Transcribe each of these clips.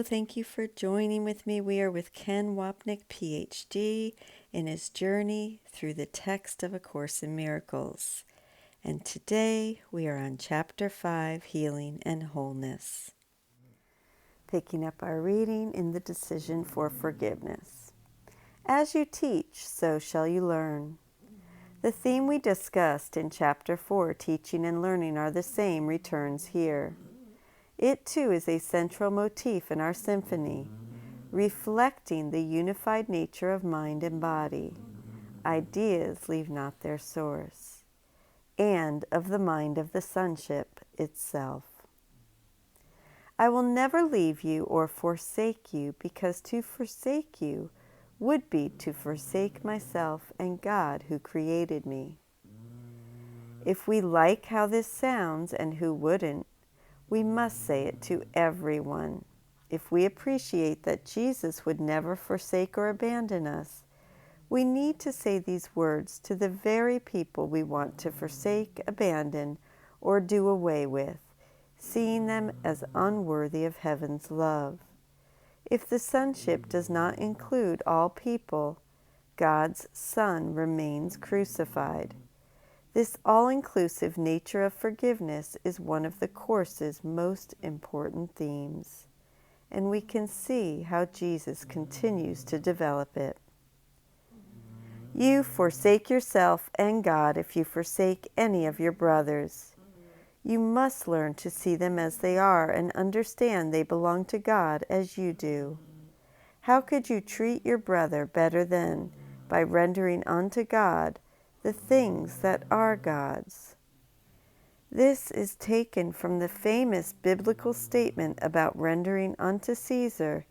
Thank you for joining with me. We are with Ken Wapnick, PhD, in his journey through the text of A Course in Miracles. And today we are on Chapter 5, Healing and Wholeness. Picking up our reading in the Decision for Forgiveness. As you teach, so shall you learn. The theme we discussed in Chapter 4, Teaching and Learning, are the same, returns here. It too is a central motif in our symphony, reflecting the unified nature of mind and body. Ideas leave not their source, and of the mind of the sonship itself. I will never leave you or forsake you, because to forsake you would be to forsake myself and God who created me. If we like how this sounds, and who wouldn't, we must say it to everyone. If we appreciate that Jesus would never forsake or abandon us, we need to say these words to the very people we want to forsake, abandon, or do away with, seeing them as unworthy of heaven's love. If the sonship does not include all people, God's Son remains crucified. This all-inclusive nature of forgiveness is one of the Course's most important themes, and we can see how Jesus continues to develop it. You forsake yourself and God if you forsake any of your brothers. You must learn to see them as they are and understand they belong to God as you do. How could you treat your brother better than by rendering unto God the things that are God's? This is taken from the famous biblical statement about rendering unto Caesar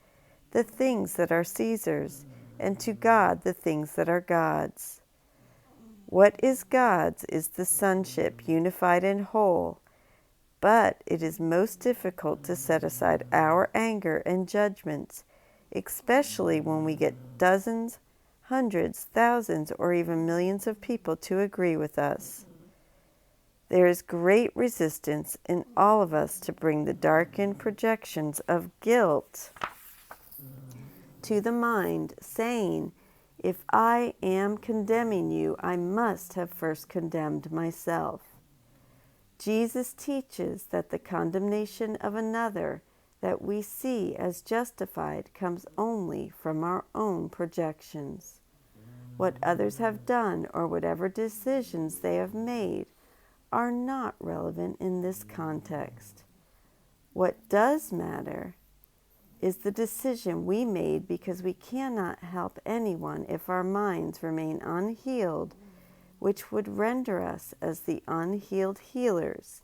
the things that are Caesar's, and to God the things that are God's. What is God's is the sonship, unified and whole, but it is most difficult to set aside our anger and judgments, especially when we get dozens, hundreds, thousands, or even millions of people to agree with us. There is great resistance in all of us to bring the darkened projections of guilt to the mind, saying, if I am condemning you, I must have first condemned myself. Jesus teaches that the condemnation of another that we see as justified comes only from our own projections. What others have done or whatever decisions they have made are not relevant in this context. What does matter is the decision we made, because we cannot help anyone if our minds remain unhealed, which would render us as the unhealed healers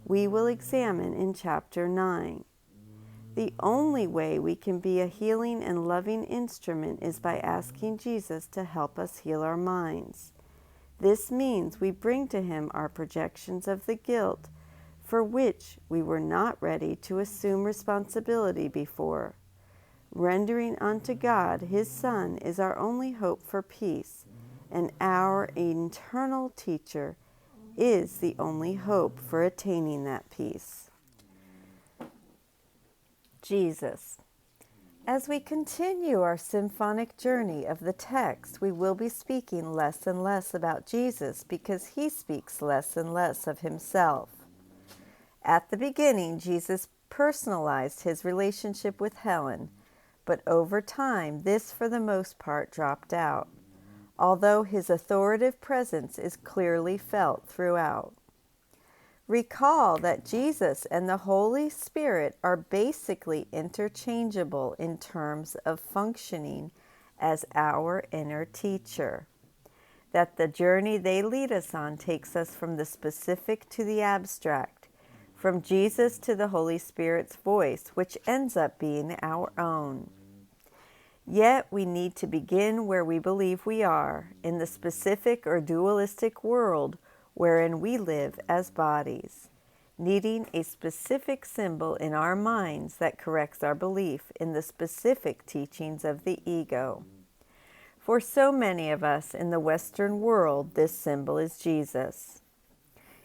we will examine in Chapter 9. The only way we can be a healing and loving instrument is by asking Jesus to help us heal our minds. This means we bring to Him our projections of the guilt for which we were not ready to assume responsibility before. Rendering unto God, His Son, is our only hope for peace, and our eternal teacher is the only hope for attaining that peace. Jesus. As we continue our symphonic journey of the text, we will be speaking less and less about Jesus because He speaks less and less of Himself. At the beginning, Jesus personalized His relationship with Helen, but over time, this for the most part dropped out, although His authoritative presence is clearly felt throughout. Recall that Jesus and the Holy Spirit are basically interchangeable in terms of functioning as our inner teacher. That the journey they lead us on takes us from the specific to the abstract, from Jesus to the Holy Spirit's voice, which ends up being our own. Yet we need to begin where we believe we are, in the specific or dualistic world wherein we live as bodies, needing a specific symbol in our minds that corrects our belief in the specific teachings of the ego. For so many of us in the Western world, this symbol is Jesus.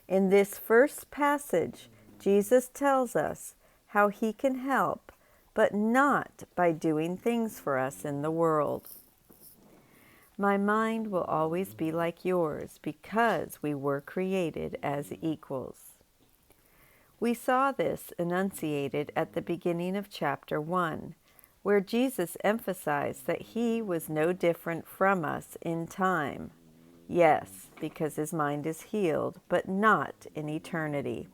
In this first passage, Jesus tells us how He can help but not by doing things for us in the world. My mind will always be like yours because we were created as equals. We saw this enunciated at the beginning of chapter 1, where Jesus emphasized that he was no different from us in time. Yes, because his mind is healed, but not in eternity.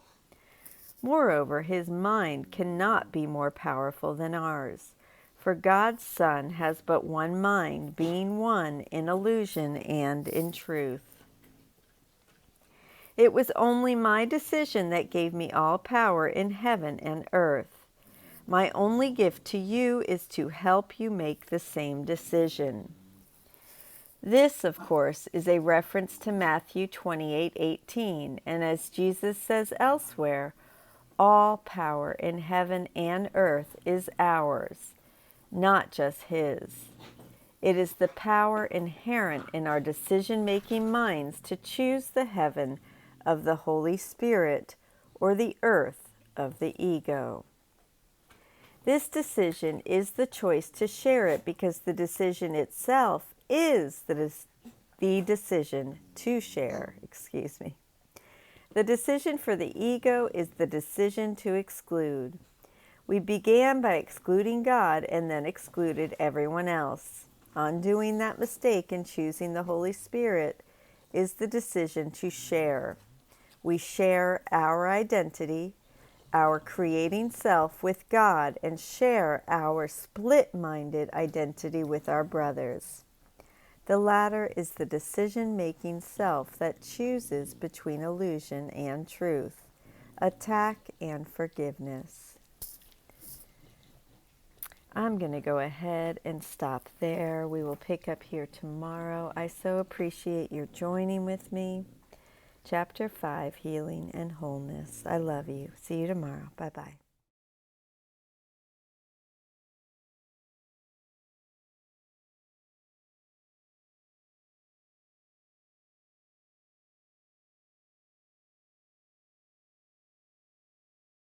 Moreover, his mind cannot be more powerful than ours, for God's Son has but one mind, being one in illusion and in truth. It was only my decision that gave me all power in heaven and earth. My only gift to you is to help you make the same decision. This, of course, is a reference to Matthew 28:18, and as Jesus says elsewhere, all power in heaven and earth is ours, not just his. It is the power inherent in our decision-making minds to choose the heaven of the Holy Spirit or the earth of the ego. This decision is the choice to share it because the decision itself is the decision to share. The decision for the ego is the decision to exclude. We began by excluding God and then excluded everyone else. Undoing that mistake and choosing the Holy Spirit is the decision to share. We share our identity, our creating self with God, and share our split-minded identity with our brothers. The latter is the decision-making self that chooses between illusion and truth, attack and forgiveness. I'm going to go ahead and stop there. We will pick up here tomorrow. I so appreciate your joining with me. Chapter 5, Healing and Wholeness. I love you. See you tomorrow. Bye-bye.